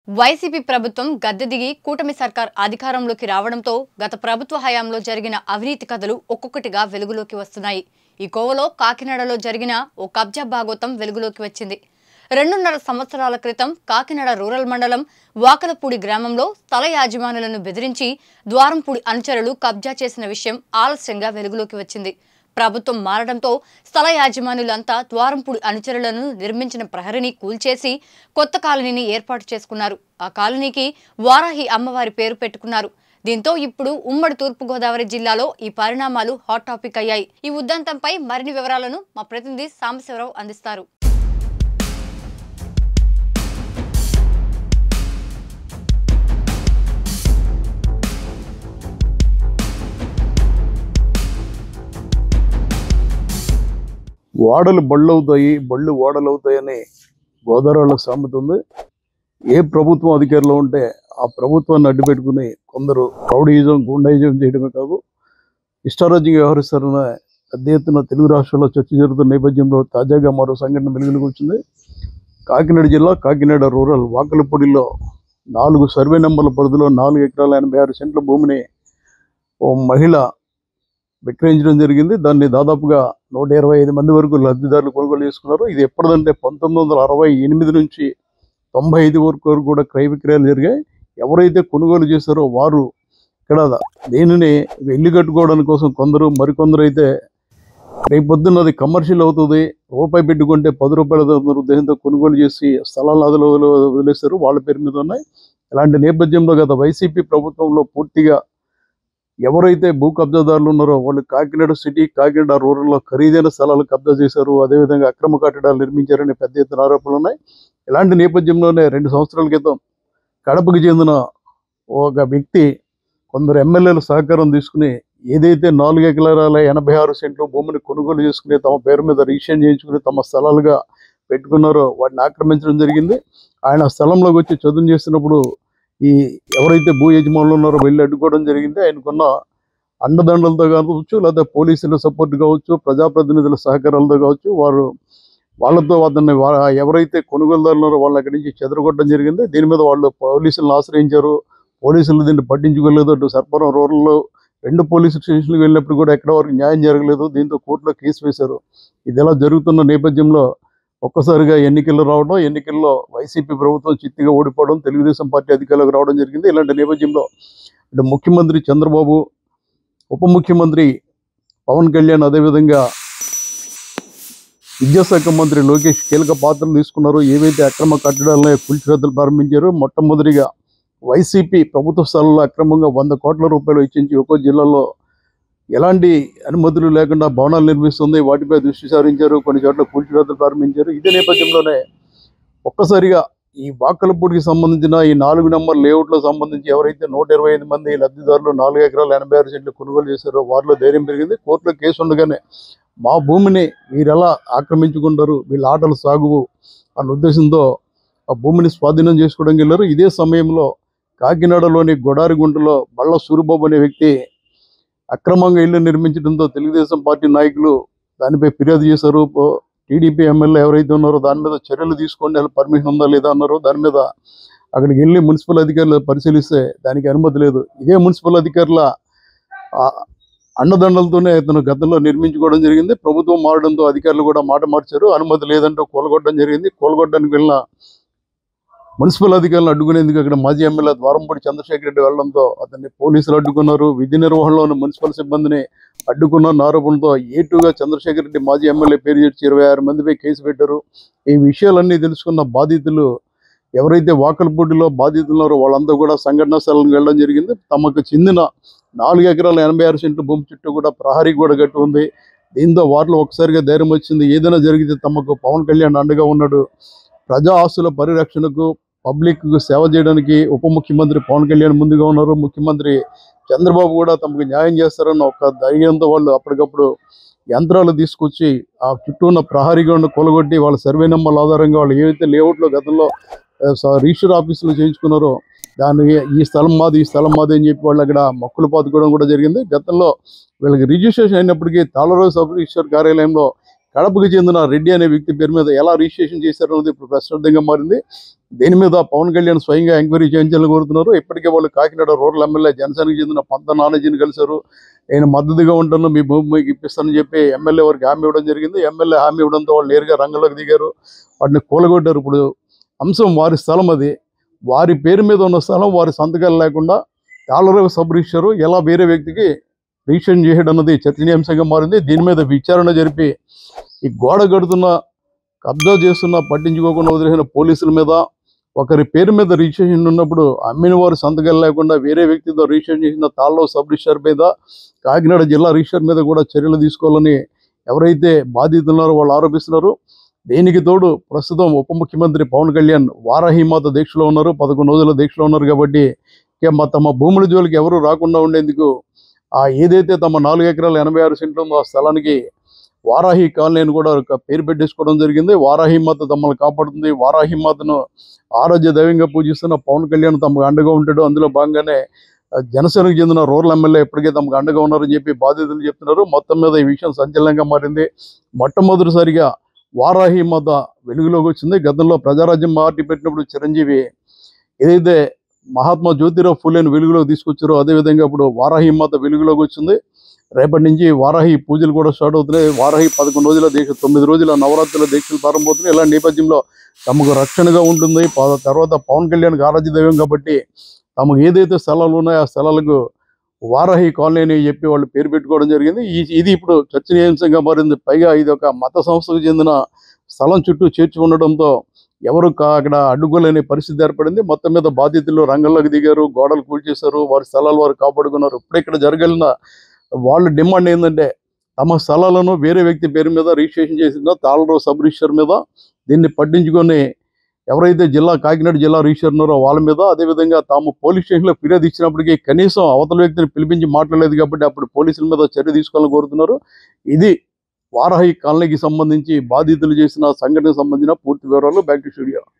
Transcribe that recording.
YCP ప్రభుత్వం గద్దె దిగి కూటమి సర్కార్ అధికారంలోకి రావడంతో గత ప్రభుత్వ హయాంలో జరిగిన అవినీతి కథలు ఒక్కొక్కటిగా వెలుగులోకి వస్తున్నాయి. ఈ కోవలో కాకినాడలో జరిగిన ఓ కబ్జా భాగోతం వెలుగులోకి వచ్చింది. 2.5 సంవత్సరాల క్రితం కాకినాడ రూరల్ మండలం వాకలపూడి గ్రామంలో స్థల యాజమానులను బెదిరించి ద్వారంపూడి అనుచరులు కబ్జా చేసిన విషయం ఆలస్యంగా వెలుగులోకి వచ్చింది. ప్రభుత్వం మారడంతో స్థల యాజమానులంతా ద్వారంపూడి అనుచరులను నిర్మించిన ప్రహరిని కూల్చేసి కొత్త కాలనీని ఏర్పాటు చేసుకున్నారు. ఆ కాలనీకి వారాహి అమ్మవారి పేరు పెట్టుకున్నారు. దీంతో ఇప్పుడు ఉమ్మడి తూర్పుగోదావరి జిల్లాలో ఈ పరిణామాలు హాట్ టాపిక్ అయ్యాయి. ఈ ఉదంతంపై మరిన్ని వివరాలను మా ప్రతినిధి సాంబశివరావు అందిస్తారు. వాడలు బళ్ళవుతాయి, బళ్ళు ఓడలవుతాయని గోదావరిలో సామెత ఉంది. ఏ ప్రభుత్వం అధికారంలో ఉంటే ఆ ప్రభుత్వాన్ని అడ్డుపెట్టుకుని కొందరు రౌడీయిజం, గుండాయిజం చేయడమే కాదు, ఇష్టారాజ్యంగా వ్యవహరిస్తారన్న పెద్ద ఎత్తున తెలుగు రాష్ట్రాల్లో చర్చ జరుగుతున్న నేపథ్యంలో తాజాగా మరో సంఘటన వెలుగులోకి వచ్చింది. కాకినాడ జిల్లా కాకినాడ రూరల్ వాకలపూడిలో 4 సర్వే నెంబర్ల పరిధిలో 4 ఎకరాల 86 సెంట్ల భూమిని ఓ మహిళ విక్రయించడం జరిగింది. దాన్ని దాదాపుగా 125 మంది వరకు లబ్ధిదారులు కొనుగోలు చేసుకున్నారు. ఇది ఎప్పటిదంటే 1968 నుంచి 95 వరకు కూడా క్రయ విక్రయాలు జరిగాయి. ఎవరైతే కొనుగోలు చేశారో వారు ఇక్కడ దీనిని ఇల్లు కట్టుకోవడానికి కోసం కొందరు, మరికొందరు అయితే రేపు పొద్దున్న అది కమర్షియల్ అవుతుంది, రూపాయి పెట్టుకుంటే 10 రూపాయల ఉద్దేశంతో కొనుగోలు చేసి స్థలాలు అదులో వదిలేశారు. వాళ్ళ పేరు మీద ఉన్నాయి. ఇలాంటి నేపథ్యంలో గత వైసీపీ ప్రభుత్వంలో పూర్తిగా ఎవరైతే భూ కబ్జాదారులు ఉన్నారో వాళ్ళు కాకినాడ సిటీ, కాకినాడ రూరల్లో ఖరీదైన స్థలాలు కబ్జా చేశారు, అదేవిధంగా అక్రమ కట్టడాలు నిర్మించారని పెద్ద ఎత్తున ఆరోపణలు ఉన్నాయి. ఇలాంటి నేపథ్యంలోనే 2 సంవత్సరాల క్రితం కడపకు చెందిన ఒక వ్యక్తి కొందరు ఎమ్మెల్యేల సహకారం తీసుకుని ఏదైతే 4 ఎకరాల 86 సెంట్లు భూమిని కొనుగోలు చేసుకుని తమ పేరు మీద రిజిస్ట్రేషన్ చేయించుకుని తమ స్థలాలుగా పెట్టుకున్నారో వాటిని ఆక్రమించడం జరిగింది. ఆయన స్థలంలోకి వచ్చి చదువు చేస్తున్నప్పుడు ఈ ఎవరైతే భూ యజమానులు ఉన్నారో వెళ్ళి అడ్డుకోవడం జరిగింది. ఆయనకున్న అండదండలతో కావచ్చు, లేదా పోలీసుల సపోర్ట్ కావచ్చు, ప్రజాప్రతినిధుల సహకారాలతో కావచ్చు, వాళ్ళతో అతన్ని ఎవరైతే కొనుగోలుదారులు ఉన్నారో వాళ్ళు అక్కడి నుంచి చెదరగొట్టడం జరిగింది. దీని మీద వాళ్ళు పోలీసులను ఆశ్రయించారు. పోలీసులు దీన్ని పట్టించుకోలేదు. అటు సర్పవరం రూరల్లో 2 పోలీసు స్టేషన్లకు వెళ్ళినప్పుడు కూడా ఎక్కడ వరకు న్యాయం జరగలేదు. దీంతో కోర్టులో కేసు వేశారు. ఇది ఇలా జరుగుతున్న నేపథ్యంలో ఒక్కసారిగా ఎన్నికలు రావడం, ఎన్నికల్లో వైసీపీ ప్రభుత్వం చిత్తుగా ఓడిపోవడం, తెలుగుదేశం పార్టీ అధికారంలోకి రావడం జరిగింది. ఇలాంటి నేపథ్యంలో ఇటు ముఖ్యమంత్రి చంద్రబాబు, ఉప ముఖ్యమంత్రి పవన్ కళ్యాణ్, అదేవిధంగా విద్యాశాఖ మంత్రి లోకేష్ కీలక పాత్రలు తీసుకున్నారు. ఏవైతే అక్రమ కట్టడాలను కూల్చివేతలు ప్రారంభించారో మొట్టమొదటిగా వైసీపీ ప్రభుత్వ స్థలాల్లో అక్రమంగా 100 కోట్ల రూపాయలు ఇచ్చించి ఒక్కో జిల్లాలో ఎలాంటి అనుమతులు లేకుండా భవనాలు నిర్మిస్తుంది. వాటిపై దృష్టి సారించారు. కొన్ని చోట్ల కూల్చివేతలు ప్రారంభించారు. ఇదే నేపథ్యంలోనే ఒక్కసారిగా ఈ వాకలపూడికి సంబంధించిన ఈ 4 నెంబర్ లేఅవుట్లో సంబంధించి ఎవరైతే 125 మంది లబ్ధిదారులు 4 ఎకరాల 86 సెంట్లు కొనుగోలు చేశారో వారిలో ధైర్యం పెరిగింది. కోర్టులో కేసు ఉండగానే మా భూమిని వీరెలా ఆక్రమించుకుంటారు, వీళ్ళ ఆటలు సాగువు అన్న ఉద్దేశంతో ఆ భూమిని స్వాధీనం చేసుకోవడానికి వెళ్ళారు. ఇదే సమయంలో కాకినాడలోని గొడారిగుంటలో బళ్ళ సూరిబాబు అనే వ్యక్తి అక్రమంగా ఇల్లు నిర్మించడంతో తెలుగుదేశం పార్టీ నాయకులు దానిపై ఫిర్యాదు చేశారు. టీడీపీ ఎమ్మెల్యే ఎవరైతే ఉన్నారో దాని మీద చర్యలు తీసుకోండి, అలా పర్మిషన్ ఉందా లేదా అన్నారు. దాని మీద అక్కడికి వెళ్ళి మున్సిపల్ అధికారులు పరిశీలిస్తే దానికి అనుమతి లేదు. ఇదే మున్సిపల్ అధికారుల అండదండలతోనే అతను గతంలో నిర్మించుకోవడం జరిగింది. ప్రభుత్వం మారడంతో అధికారులు కూడా మాట మార్చారు. అనుమతి లేదంటూ కూలగొట్టడం జరిగింది. కూలగొట్టడానికి వెళ్ళిన మున్సిపల్ అధికారులను అడ్డుకునేందుకు అక్కడ మాజీ ఎమ్మెల్యే ద్వారంపూడి చంద్రశేఖర్ రెడ్డి వెళ్లడంతో అతన్ని పోలీసులు అడ్డుకున్నారు. విధి నిర్వహణలో ఉన్న మున్సిపల్ సిబ్బందిని అడ్డుకున్న ఆరోపణలతో ఏటుగా చంద్రశేఖర్ రెడ్డి మాజీ ఎమ్మెల్యే పేరు చేర్చి 26 మందిపై కేసు పెట్టారు. ఈ విషయాలన్నీ తెలుసుకున్న బాధితులు ఎవరైతే వాకలపూడిలో బాధితులు ఉన్నారో వాళ్ళంతా కూడా సంఘటనా స్థలానికి వెళ్ళడం జరిగింది. తమకు చెందిన 4 ఎకరాల 86 సెంట్ల భూమి చుట్టూ కూడా ప్రహరీ కూడా కట్టి ఉంది. దీంతో వారిలో ఒకసారిగా ధైర్యం వచ్చింది. ఏదైనా జరిగితే తమకు పవన్ కళ్యాణ్ అండగా ఉన్నాడు. ప్రజా ఆస్తుల పరిరక్షణకు, పబ్లిక్కు సేవ చేయడానికి ఉప ముఖ్యమంత్రి పవన్ కళ్యాణ్ ముందుగా ఉన్నారు. ముఖ్యమంత్రి చంద్రబాబు కూడా తమకు న్యాయం చేస్తారన్న ఒక ధైర్యంతో వాళ్ళు అప్పటికప్పుడు యంత్రాలు తీసుకొచ్చి ఆ చుట్టూ ఉన్న ప్రహరీ గోడను కూలగొట్టి వాళ్ళ సర్వే నెంబర్ల ఆధారంగా వాళ్ళు ఏవైతే లేఅవుట్లో గతంలో రిజిస్టర్ ఆఫీసులో చేయించుకున్నారో దాన్ని ఈ స్థలం మాది, ఈ స్థలం మాది అని చెప్పి వాళ్ళు అక్కడ మొక్కులు పాతుకోవడం కూడా జరిగింది. గతంలో వీళ్ళకి రిజిస్ట్రేషన్ అయినప్పటికీ తాళరాజు సబ్ రిజిస్టర్ కార్యాలయంలో కడపకు చెందిన రెడ్డి అనే వ్యక్తి పేరు మీద ఎలా రిజిస్ట్రేషన్ చేశారన్నది ఇప్పుడు ప్రశ్నార్థంగా మారింది. దీని మీద పవన్ కళ్యాణ్ స్వయంగా ఎంక్వైరీ చేయించాలని కోరుతున్నారు. ఇప్పటికే వాళ్ళు కాకినాడ రూరల్ ఎమ్మెల్యే జనసేనకి చెందిన పంత నానాజీని కలిశారు. నేను మద్దతుగా ఉంటాను, మీ భూమి మీకు ఇప్పిస్తానని చెప్పి ఎమ్మెల్యే వారికి హామీ ఇవ్వడం జరిగింది. ఎమ్మెల్యే హామీ ఇవ్వడంతో వాళ్ళు నేరుగా రంగంలోకి దిగారు, వాటిని కూలగొట్టారు. ఇప్పుడు అంశం వారి స్థలం, అది వారి పేరు మీద ఉన్న స్థలం వారి సంతకాలు లేకుండా తాళరేవు సబ్ రిజిస్టర్ ఎలా వేరే వ్యక్తికి రిజిస్ట్రేషన్ చేయడం అన్నది చర్చనీయాంశంగా మారింది. దీని మీద విచారణ జరిపి ఈ గోడ కడుతున్న, కబ్జా చేస్తున్న, పట్టించుకోకుండా వదిలేసిన పోలీసుల మీద, ఒకరి పేరు మీద రిజిస్ట్రేషన్ ఉన్నప్పుడు అమ్మిన వారి సంతకాలు లేకుండా వేరే వ్యక్తితో రిజిస్ట్రేషన్ చేసిన తాళ్ళలో సబ్ రిజిస్టర్ మీద, కాకినాడ జిల్లా రిజిస్టర్ మీద కూడా చర్యలు తీసుకోవాలని ఎవరైతే బాధితులు ఉన్నారో వాళ్ళు ఆరోపిస్తున్నారు. దీనికి తోడు ప్రస్తుతం ఉప ముఖ్యమంత్రి పవన్ కళ్యాణ్ వారాహిమాత దీక్షలో ఉన్నారు, 11 రోజుల దీక్షలో ఉన్నారు. కాబట్టి ఇక తమ భూముల జోలికి ఎవరు రాకుండా ఉండేందుకు ఏదైతే తమ 4 ఎకరాల 86 సెంట్లు ఉందో ఆ స్థలానికి వారాహి కాలనీ అని కూడా ఒక పేరు పెట్టేసుకోవడం జరిగింది. వారాహిమాత తమను కాపాడుతుంది, వారాహిమాతను ఆరాధ్య దైవంగా పూజిస్తున్న పవన్ కళ్యాణ్ తమకు అండగా ఉంటాడు. అందులో భాగంగానే జనసేనకు చెందిన రూరల్ ఎమ్మెల్యే ఇప్పటికే తమకు అండగా ఉన్నారని చెప్పి బాధితులు చెప్తున్నారు. మొత్తం మీద ఈ విషయం సంచలనంగా మారింది. మొట్టమొదటిసారిగా వారాహిమాత వెలుగులోకి వచ్చింది. గతంలో ప్రజారాజ్యం పార్టీ పెట్టినప్పుడు చిరంజీవి ఏదైతే మహాత్మా జ్యోతిరావు ఫులేని వెలుగులోకి తీసుకొచ్చారో అదేవిధంగా ఇప్పుడు వారాహిమాత వెలుగులోకి వచ్చింది. రేపటి నుంచి వారాహి పూజలు కూడా స్టార్ట్ అవుతున్నాయి. వారాహి 11 రోజుల దీక్ష, 9 రోజుల నవరాత్రుల దీక్షలు ప్రారంభమవుతున్నాయి. ఇలా నేపథ్యంలో తమకు రక్షణగా ఉంటుంది. తర్వాత పవన్ కళ్యాణ్కి ఆరాధ్య దైవం కాబట్టి తమకు ఏదైతే స్థలాలు ఉన్నాయో ఆ స్థలాలకు వారాహి కాలనీ అని చెప్పి వాళ్ళు పేరు పెట్టుకోవడం జరిగింది. ఇది ఇప్పుడు చర్చనీయాంశంగా మారింది. పైగా ఇది ఒక మత సంస్థకు చెందిన స్థలం చుట్టూ చేర్చి ఉండడంతో ఎవరు అక్కడ అడ్డుకోలేని పరిస్థితి ఏర్పడింది. మొత్తం మీద బాధితులు రంగంలోకి దిగారు, గోడలు కూల్చేశారు, వారి స్థలాలు వారు కాపాడుకున్నారు. ఇప్పుడు ఇక్కడ జరగలిన వాళ్ళ డిమాండ్ ఏంటంటే తమ స్థలాలను వేరే వ్యక్తి పేరు మీద రిజిస్ట్రేషన్ చేసిందో తాళరావు సబ్ రిజిస్టర్ మీద దీన్ని పట్టించుకొని ఎవరైతే కాకినాడ జిల్లా రిజిస్టర్ ఉన్నారో వాళ్ళ మీద, అదేవిధంగా తాము పోలీస్ స్టేషన్లో ఫిర్యాదు ఇచ్చినప్పటికీ కనీసం అవతల వ్యక్తిని పిలిపించి మాట్లాడలేదు కాబట్టి అప్పుడు పోలీసుల మీద చర్య తీసుకోవాలని కోరుతున్నారు. ఇది వారాహి కాలనీకి సంబంధించి బాధితులు చేసిన సంఘటనకు సంబంధించిన పూర్తి వివరాలు. Back to studio.